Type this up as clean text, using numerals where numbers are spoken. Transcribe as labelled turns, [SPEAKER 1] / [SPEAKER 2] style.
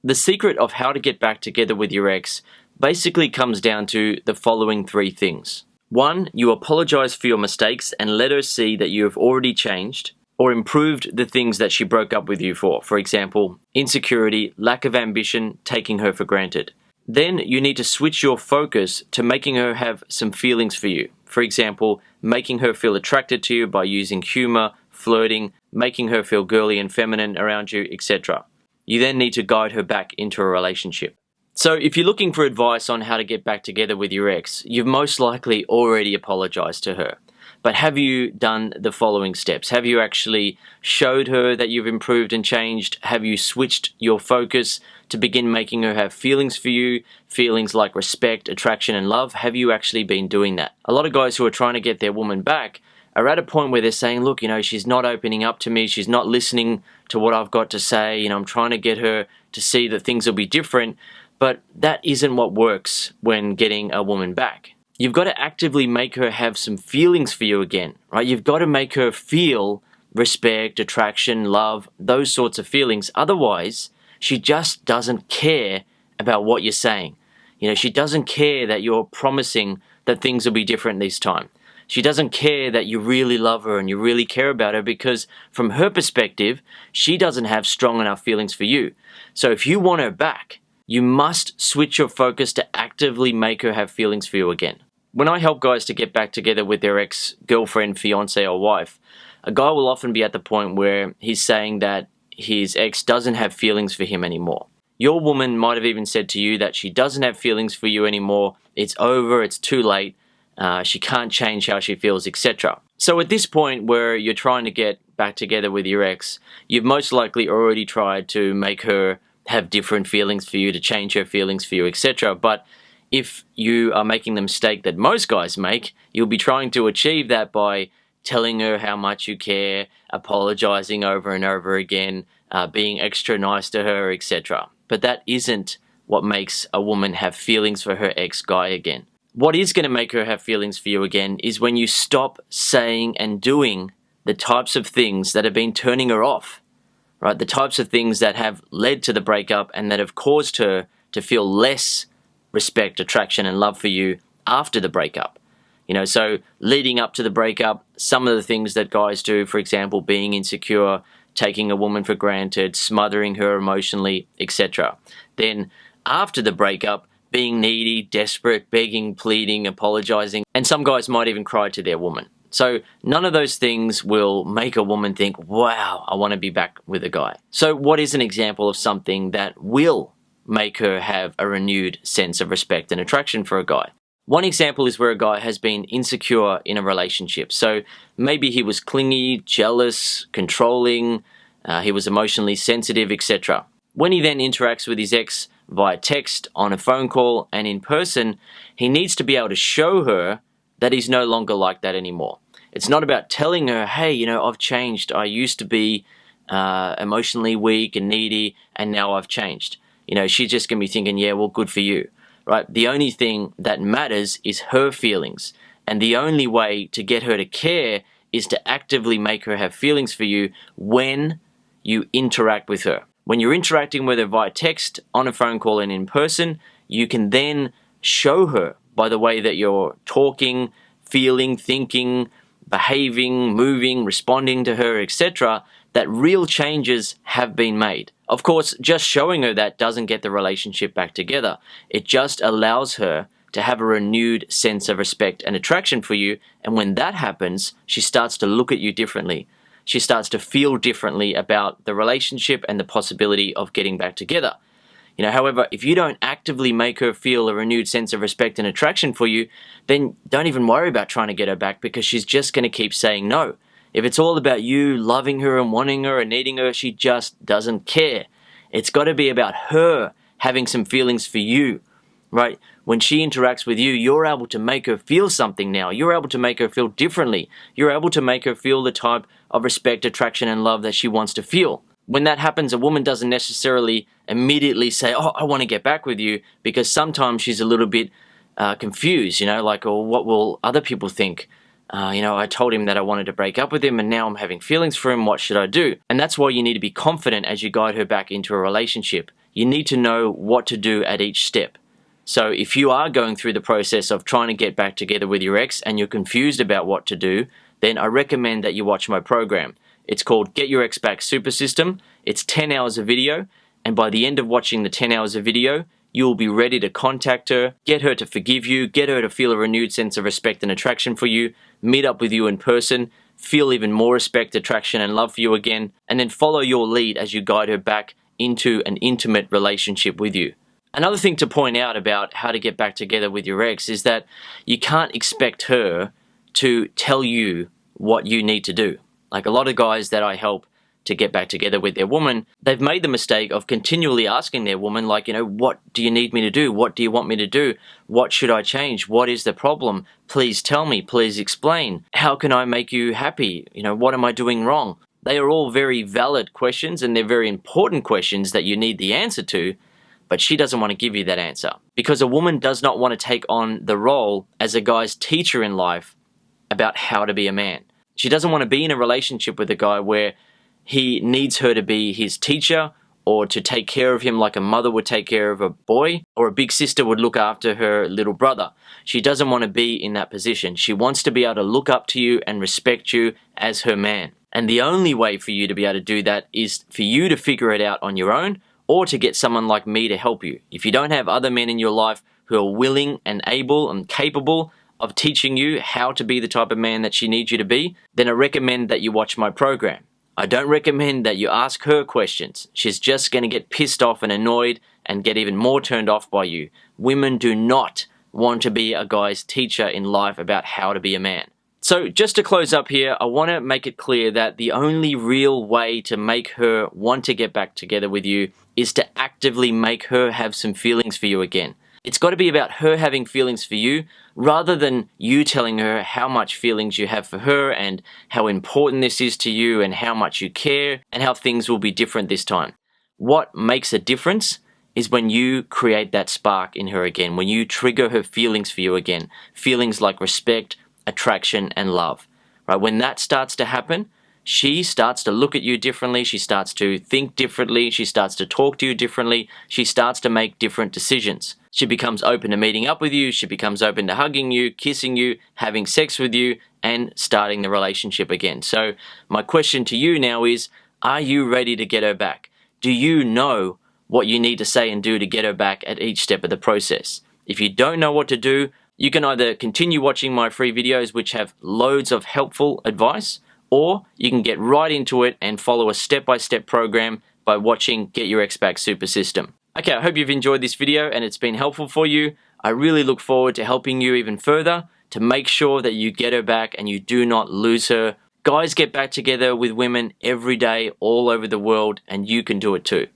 [SPEAKER 1] The secret of how to get back together with your ex basically comes down to the following 3 things. 1, you apologize for your mistakes and let her see that you have already changed or improved the things that she broke up with you for. For example, insecurity, lack of ambition, taking her for granted. Then you need to switch your focus to making her have some feelings for you. For example, making her feel attracted to you by using humor, flirting, making her feel girly and feminine around you, etc. You then need to guide her back into a relationship. So if you're looking for advice on how to get back together with your ex, you've most likely already apologized to her. But have you done the following steps? Have you actually showed her that you've improved and changed? Have you switched your focus to begin making her have feelings for you, feelings like respect, attraction, and love? Have you actually been doing that? A lot of guys who are trying to get their woman back are at a point where they're saying, look, she's not opening up to me, she's not listening to what I've got to say, I'm trying to get her to see that things will be different. But that isn't what works when getting a woman back. You've got to actively make her have some feelings for you again, right? You've got to make her feel respect, attraction, love, those sorts of feelings. Otherwise, she just doesn't care about what you're saying. She doesn't care that you're promising that things will be different this time. She doesn't care that you really love her and you really care about her, because from her perspective, she doesn't have strong enough feelings for you. So if you want her back, you must switch your focus to actively make her have feelings for you again. When I help guys to get back together with their ex-girlfriend, fiance, or wife, a guy will often be at the point where he's saying that his ex doesn't have feelings for him anymore. Your woman might have even said to you that she doesn't have feelings for you anymore, it's over, it's too late, she can't change how she feels, etc. So at this point where you're trying to get back together with your ex, you've most likely already tried to make her have different feelings for you, to change her feelings for you, etc. But if you are making the mistake that most guys make, you'll be trying to achieve that by telling her how much you care, apologizing over and over again, being extra nice to her, etc. But that isn't what makes a woman have feelings for her ex-guy again. What is going to make her have feelings for you again is when you stop saying and doing the types of things that have been turning her off. Right, the types of things that have led to the breakup and that have caused her to feel less respect, attraction, and love for you after the breakup. So leading up to the breakup, some of the things that guys do, for example, being insecure, taking a woman for granted, smothering her emotionally, etc. Then after the breakup, being needy, desperate, begging, pleading, apologizing, and some guys might even cry to their woman. So none of those things will make a woman think, wow, I want to be back with a guy. So what is an example of something that will make her have a renewed sense of respect and attraction for a guy? One example is where a guy has been insecure in a relationship. So maybe he was clingy, jealous, controlling, he was emotionally sensitive, etc. When he then interacts with his ex via text, on a phone call, and in person, he needs to be able to show her that he's no longer like that anymore. It's not about telling her, hey, I've changed. I used to be emotionally weak and needy, and now I've changed. She's just going to be thinking, yeah, well, good for you, right? The only thing that matters is her feelings. And the only way to get her to care is to actively make her have feelings for you when you interact with her. When you're interacting with her via text, on a phone call, and in person, you can then show her by the way that you're talking, feeling, thinking, behaving, moving, responding to her, etc., that real changes have been made. Of course, just showing her that doesn't get the relationship back together. It just allows her to have a renewed sense of respect and attraction for you, and when that happens, she starts to look at you differently. She starts to feel differently about the relationship and the possibility of getting back together. However, if you don't actively make her feel a renewed sense of respect and attraction for you, then don't even worry about trying to get her back, because she's just going to keep saying no. If it's all about you loving her and wanting her and needing her, she just doesn't care. It's got to be about her having some feelings for you, right? When she interacts with you, you're able to make her feel something now. You're able to make her feel differently. You're able to make her feel the type of respect, attraction, and love that she wants to feel. When that happens, a woman doesn't necessarily immediately say, oh, I want to get back with you, because sometimes she's a little bit confused, like, oh, what will other people think? I told him that I wanted to break up with him, and now I'm having feelings for him. What should I do? And that's why you need to be confident as you guide her back into a relationship. you need to know what to do at each step. So if you are going through the process of trying to get back together with your ex and you're confused about what to do, then I recommend that you watch my program. It's called Get Your Ex Back Super System. It's 10 hours of video, and by the end of watching the 10 hours of video, you will be ready to contact her, get her to forgive you, get her to feel a renewed sense of respect and attraction for you, meet up with you in person, feel even more respect, attraction, and love for you again, and then follow your lead as you guide her back into an intimate relationship with you. Another thing to point out about how to get back together with your ex is that you can't expect her to tell you what you need to do. Like a lot of guys that I help to get back together with their woman, they've made the mistake of continually asking their woman, like, what do you need me to do? What do you want me to do? What should I change? What is the problem? Please tell me, please explain. How can I make you happy? What am I doing wrong? They are all very valid questions, and they're very important questions that you need the answer to, but she doesn't want to give you that answer. Because a woman does not want to take on the role as a guy's teacher in life about how to be a man. She doesn't want to be in a relationship with a guy where he needs her to be his teacher or to take care of him like a mother would take care of a boy or a big sister would look after her little brother. She doesn't want to be in that position. She wants to be able to look up to you and respect you as her man. And the only way for you to be able to do that is for you to figure it out on your own, or to get someone like me to help you. If you don't have other men in your life who are willing and able and capable of teaching you how to be the type of man that she needs you to be, then I recommend that you watch my program. I don't recommend that you ask her questions. She's just going to get pissed off and annoyed and get even more turned off by you. Women do not want to be a guy's teacher in life about how to be a man. So just to close up here, I want to make it clear that the only real way to make her want to get back together with you is to actively make her have some feelings for you again. It's got to be about her having feelings for you rather than you telling her how much feelings you have for her and how important this is to you and how much you care and how things will be different this time. What makes a difference is when you create that spark in her again, when you trigger her feelings for you again, feelings like respect, attraction, and love. Right? When that starts to happen, she starts to look at you differently, she starts to think differently, she starts to talk to you differently, she starts to make different decisions. She becomes open to meeting up with you, she becomes open to hugging you, kissing you, having sex with you, and starting the relationship again. So my question to you now is, are you ready to get her back? Do you know what you need to say and do to get her back at each step of the process? If you don't know what to do, you can either continue watching my free videos which have loads of helpful advice, or you can get right into it and follow a step-by-step program by watching Get Your Ex Back Super System. Okay, I hope you've enjoyed this video and it's been helpful for you. I really look forward to helping you even further to make sure that you get her back and you do not lose her. Guys get back together with women every day all over the world, and you can do it too.